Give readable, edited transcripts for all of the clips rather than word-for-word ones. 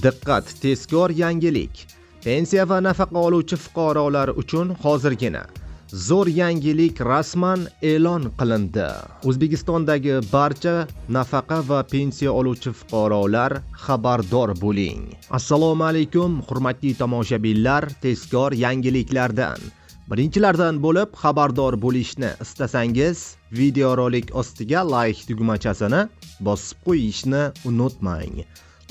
Diqqat, tezkor yangilik. Pensiya va nafaqa oluvchi fuqarolar uchun hozirgina zo'r yangilik rasman e'lon qilindi. O'zbekistondagi barcha nafaqa va pensiya oluvchi fuqarolar xabardor bo'ling. Assalomu alaykum, hurmatli tomoshabinlar, tezkor yangiliklardan birinchilardan bo'lib xabardor bo'lishni istasangiz, videorolik ostiga like tugmachasini bosib qo'yishni unutmang.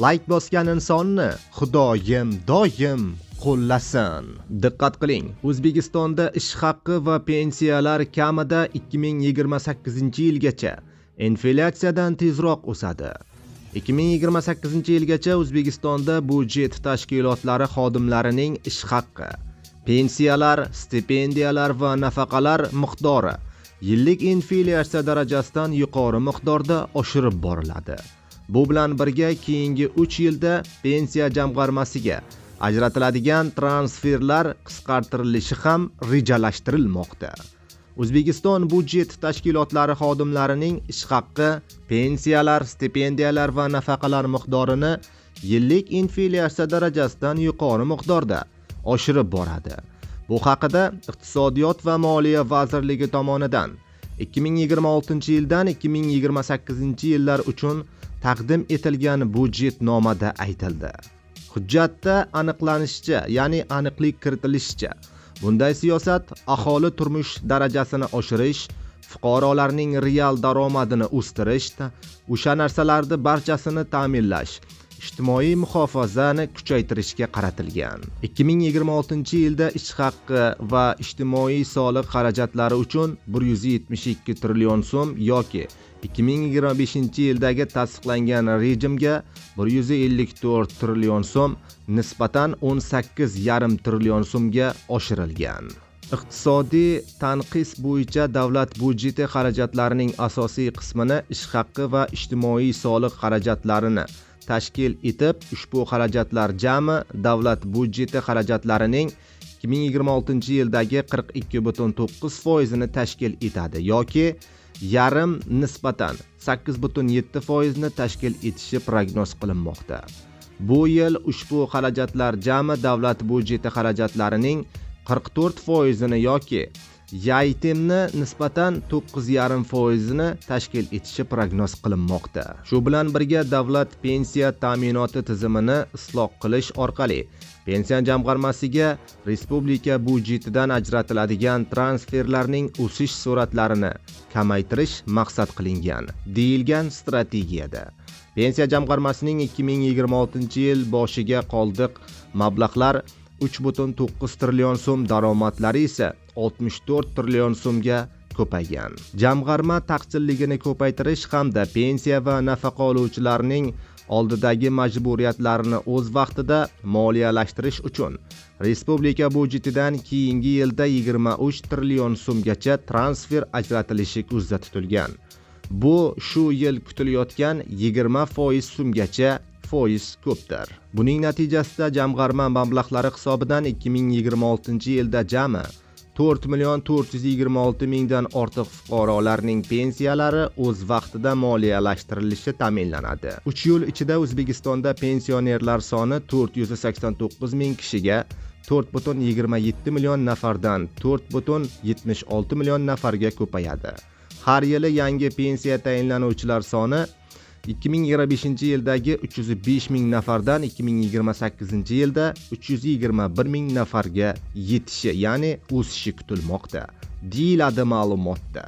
Like bosgan insonni Xudoyim doim qo'llasin. Diqqat qiling, O'zbekistonda ish haqqi va pensiyalar kamida 2028-yilgacha inflyatsiyadan tezroq o'sadi. 2028-yilgacha O'zbekistonda budjet tashkilotlari xodimlarining ish haqqi, pensiyalar, stipendiyalar va nafaqalar miqdori yillik inflyatsiya darajasidan yuqori miqdorda oshirib boriladi. Bu bilan birga keyingi 3 yilda pensiya jamg'armasiga ajratiladigan transferlar qisqartirilishi ham rejalashtirilmoqda. O'zbekiston budjet tashkilotlari xodimlarining ish haqqi, pensiyalar, stipendiyalar va nafaqalar miqdorini yillik inflyatsiya darajasidan yuqori miqdorda oshirib boradi. Bu haqida Iqtisodiyot va Moliya vazirligi tomonidan 2026-yildan 2028-yillar uchun taqdim etilgan budjetnomada aytildi. Hujjatda aniqlanishicha, ya'ni aniqlik kiritilishicha, bunday siyosat aholi turmush darajasini oshirish, fuqarolarning real daromadini o'stirish, o'sha narsalarni barchasini ta'minlash, ijtimoiy muhofazani kuchaytirishga qaratilgan. 2026-yilda ish haqqi va ijtimoiy soliq xarajatlari uchun 172 trillion so'm yoki 2025-yildagi tasdiqlangan rejimga 154 trillion so'm nisbatan 18,5 trillion so'mga oshirilgan. Iqtisodiy tanqis bo'yicha davlat budjeti xarajatlarining asosiy qismini ish haqqi va ijtimoiy soliq xarajatlarini tashkil etib, ushbu xarajatlar jami davlat budjeti xarajatlarining 2026-yildagi 42,9% tashkil etadi yoki yarim nisbatan 8,7% tashkil etishi prognoz qilinmoqda. Bu yil ushbu xarajatlar jami davlat budjeti xarajatlarining 44% yoki yaytemni nisbatan 9,5% tashkil etishi prognoz qilinmoqda. Shu bilan birga davlat pensiya ta'minoti tizimini isloh qilish orqali pensiya jamg'armasiga respublika budjetidan ajratiladigan transferlarning o'sish sur'atlarini kamaytirish maqsad qilingan, deyilgan strategiyada. Pensiya jamg'armasining 2026-yil boshiga qoldiq mablag'lar 3,9 trillion so'm, daromadlari esa 64 trillion so'mga ko'paygan. Jamg'arma taqchilligini ko'paytirish hamda pensiya va nafaqa oluvchilarning oldidagi majburiyatlarini o'z vaqtida moliyalashtirish uchun respublika budjetidan keyingi yilda 23 trillion so'mgacha transfer ajratilishi ko'zda tutilgan. Bu shu yil kutilayotgan 20% so'mgacha foiz ko'pdir. Buning natijasida jamg'arma mablag'lari hisobidan 2026-yilda jami 4,426,000 dan ortiq fuqarolarning pensiyalari o'z vaqtida moliyalashtirilishi ta'minlanadi. 3 yil ichida O'zbekistonda pensionerlar soni 489,000 kishiga 4,27 million nafardan 4,76 million nafarga ko'payadi. Har yili yangi pensiya tayinlanuvchilar soni 2025-yildagi 305,000 nafardan 2028-yilda 321,000 nafarga yetishi, ya'ni o'sishi kutilmoqda, deyiladi ma'lumotda.